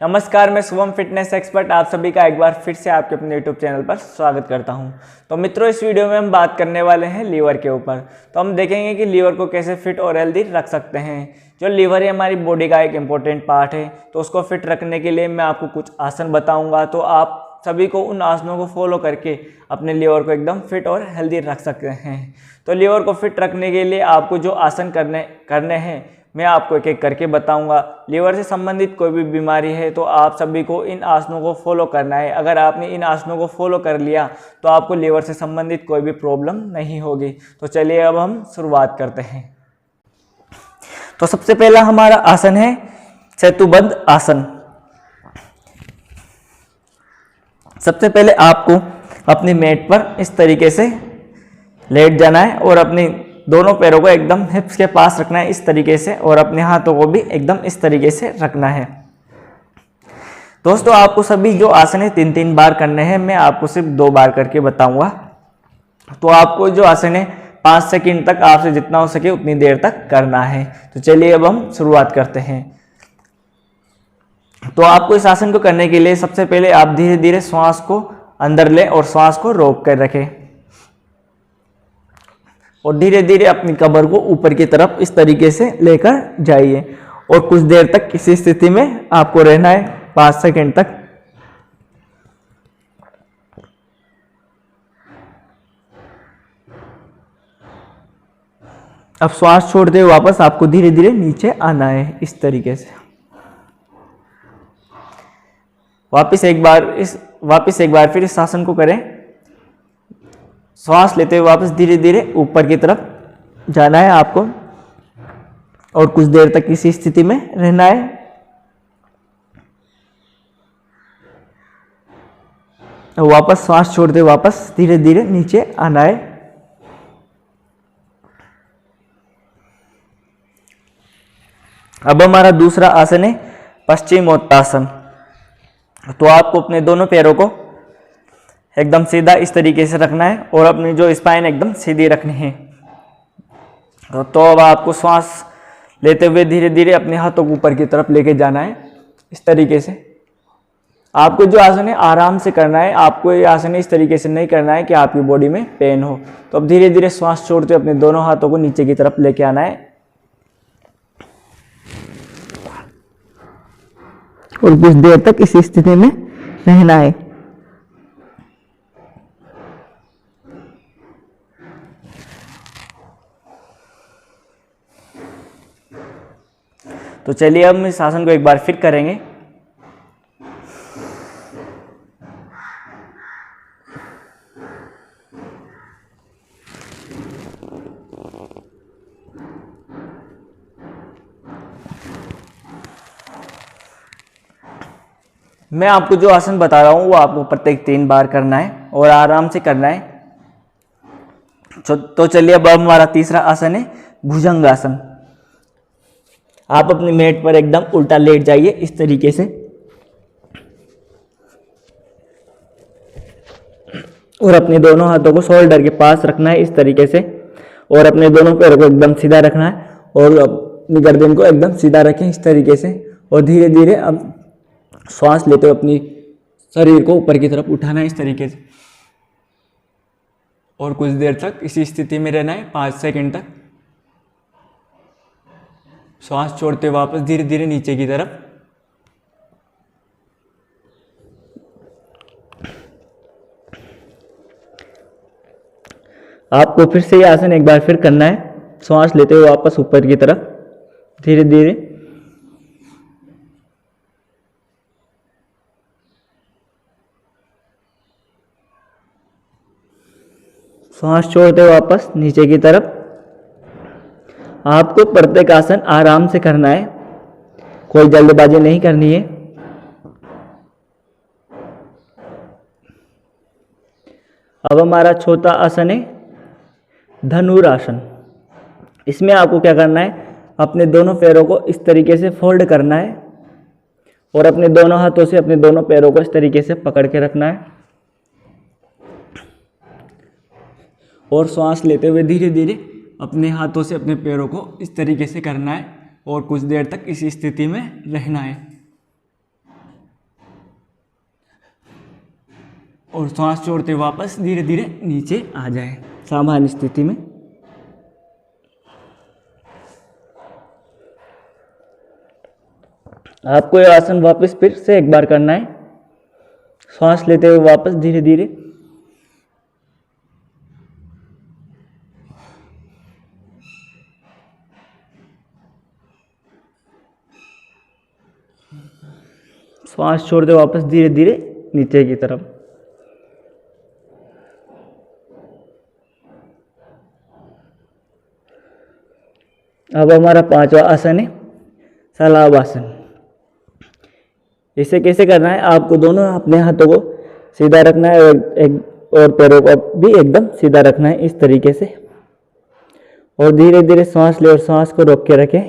नमस्कार, मैं Shubham fitness expert आप सभी का एक बार फिर से आपके अपने यूट्यूब चैनल पर स्वागत करता हूं। तो मित्रों, इस वीडियो में हम बात करने वाले हैं लीवर के ऊपर। तो हम देखेंगे कि लीवर को कैसे फिट और हेल्दी रख सकते हैं। जो लीवर है हमारी बॉडी का एक इम्पोर्टेंट पार्ट है, तो उसको फिट रखने के लिए मैं आपको कुछ आसन बताऊँगा। तो आप सभी को उन आसनों को फॉलो करके अपने लीवर को एकदम फिट और हेल्दी रख सकते हैं। तो लीवर को फिट रखने के लिए आपको जो आसन करने हैं मैं आपको एक एक करके बताऊंगा। लीवर से संबंधित कोई भी बीमारी है तो आप सभी को इन आसनों को फॉलो करना है। अगर आपने इन आसनों को फॉलो कर लिया तो आपको लीवर से संबंधित कोई भी प्रॉब्लम नहीं होगी। तो चलिए अब हम शुरुआत करते हैं। तो सबसे पहला हमारा आसन है सेतुबद्ध आसन। सबसे पहले आपको अपनी मैट पर इस तरीके से लेट जाना है और अपनी दोनों पैरों को एकदम हिप्स के पास रखना है इस तरीके से, और अपने हाथों को भी एकदम इस तरीके से रखना है। दोस्तों, आपको सभी जो आसन है 3-3 बार करने हैं, मैं आपको सिर्फ 2 बार करके बताऊंगा। तो आपको जो आसन है 5 सेकंड तक आपसे जितना हो सके उतनी देर तक करना है। तो चलिए अब हम शुरुआत करते हैं। तो आपको इस आसन को करने के लिए सबसे पहले आप धीरे धीरे श्वास को अंदर लें और श्वास को रोक कर रखें, और धीरे धीरे अपनी कमर को ऊपर की तरफ इस तरीके से लेकर जाइए, और कुछ देर तक इसी स्थिति में आपको रहना है 5 सेकंड तक। अब श्वास छोड़ते हुए वापस आपको धीरे धीरे नीचे आना है इस तरीके से। वापस एक बार फिर इस आसन को करें। श्वास लेते हुए वापस धीरे धीरे ऊपर की तरफ जाना है आपको, और कुछ देर तक इसी स्थिति में रहना है। वापस श्वास छोड़ते हुए वापस धीरे धीरे नीचे आना है। अब हमारा दूसरा आसन है पश्चिमोत्तासन। तो आपको अपने दोनों पैरों को एकदम सीधा इस तरीके से रखना है और अपनी जो स्पाइन एकदम सीधी रखनी है। तो अब आपको श्वास लेते हुए धीरे धीरे अपने हाथों को ऊपर की तरफ लेके जाना है इस तरीके से। आपको जो आसन है आराम से करना है। आपको ये आसन इस तरीके से नहीं करना है कि आपकी बॉडी में पेन हो। तो अब धीरे धीरे श्वास छोड़ते हुए अपने दोनों हाथों को नीचे की तरफ लेके आना है, और कुछ देर तक इस स्थिति में रहना है। तो चलिए अब हम इस आसन को एक बार फिर करेंगे। मैं आपको जो आसन बता रहा हूं वो आपको प्रत्येक 3 बार करना है और आराम से करना है। तो चलिए अब हमारा तीसरा आसन है भुजंगासन। आप अपनी मैट पर एकदम उल्टा लेट जाइए इस तरीके से, और अपने दोनों हाथों को शोल्डर के पास रखना है इस तरीके से, और अपने दोनों पैरों को एकदम सीधा रखना है, और अपनी गर्दन को एकदम सीधा रखें इस तरीके से, और धीरे धीरे अब श्वास लेते हुए अपनी शरीर को ऊपर की तरफ उठाना है इस तरीके से, और कुछ देर तक इसी स्थिति में रहना है 5 सेकंड तक। श्वास छोड़ते वापस धीरे धीरे नीचे की तरफ। आपको फिर से ये आसन एक बार फिर करना है। श्वास लेते हुए वापस ऊपर की तरफ धीरे धीरे, श्वास छोड़ते हुए वापस नीचे की तरफ। आपको प्रत्येक आसन आराम से करना है, कोई जल्दबाजी नहीं करनी है। अब हमारा चौथा आसन है धनुरासन। इसमें आपको क्या करना है, अपने दोनों पैरों को इस तरीके से फोल्ड करना है, और अपने दोनों हाथों से अपने दोनों पैरों को इस तरीके से पकड़ के रखना है, और श्वास लेते हुए धीरे धीरे अपने हाथों से अपने पैरों को इस तरीके से करना है और कुछ देर तक इसी स्थिति में रहना है। और सांस छोड़ते वापस धीरे धीरे नीचे आ जाए सामान्य स्थिति में। आपको ये आसन वापस फिर से एक बार करना है। सांस लेते हुए वापस धीरे धीरे, सांस छोड़ते वापस धीरे धीरे नीचे की तरफ। अब हमारा 5वां आसन है सलाब आसन। इसे कैसे करना है, आपको दोनों अपने हाथों को सीधा रखना है और पैरों को भी एकदम सीधा रखना है इस तरीके से, और धीरे धीरे सांस ले और सांस को रोक के रखें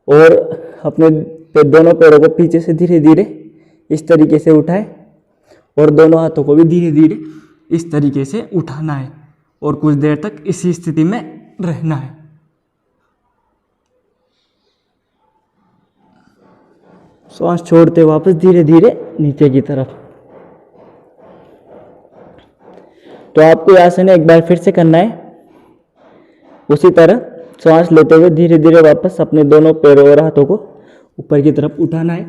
और अपने दोनों पैरों को पीछे से धीरे धीरे इस तरीके से उठाएं और दोनों हाथों को भी धीरे धीरे इस तरीके से उठाना है और कुछ देर तक इसी स्थिति में रहना है। सांस छोड़ते वापस धीरे धीरे नीचे की तरफ। तो आपको आसन एक बार फिर से करना है उसी तरह। सांस लेते हुए धीरे धीरे वापस अपने दोनों पैरों और हाथों को ऊपर की तरफ उठाना है।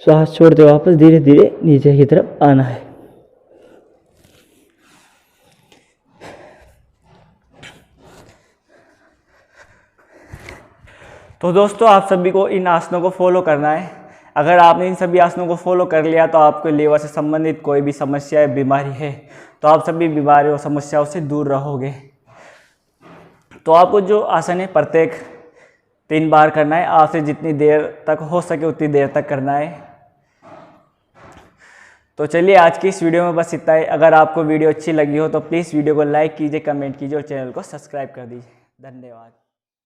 सांस छोड़ते वापस धीरे धीरे नीचे की तरफ आना है। तो दोस्तों, आप सभी को इन आसनों को फॉलो करना है। अगर आपने इन सभी आसनों को फॉलो कर लिया तो आपको लीवर से संबंधित कोई भी समस्या या बीमारी है तो आप सभी बीमारियों और समस्याओं से दूर रहोगे। तो आपको जो आसन है प्रत्येक 3 बार करना है। आपसे जितनी देर तक हो सके उतनी देर तक करना है। तो चलिए, आज की इस वीडियो में बस इतना ही। अगर आपको वीडियो अच्छी लगी हो तो प्लीज़ वीडियो को लाइक कीजिए, कमेंट कीजिए और चैनल को सब्सक्राइब कर दीजिए। धन्यवाद।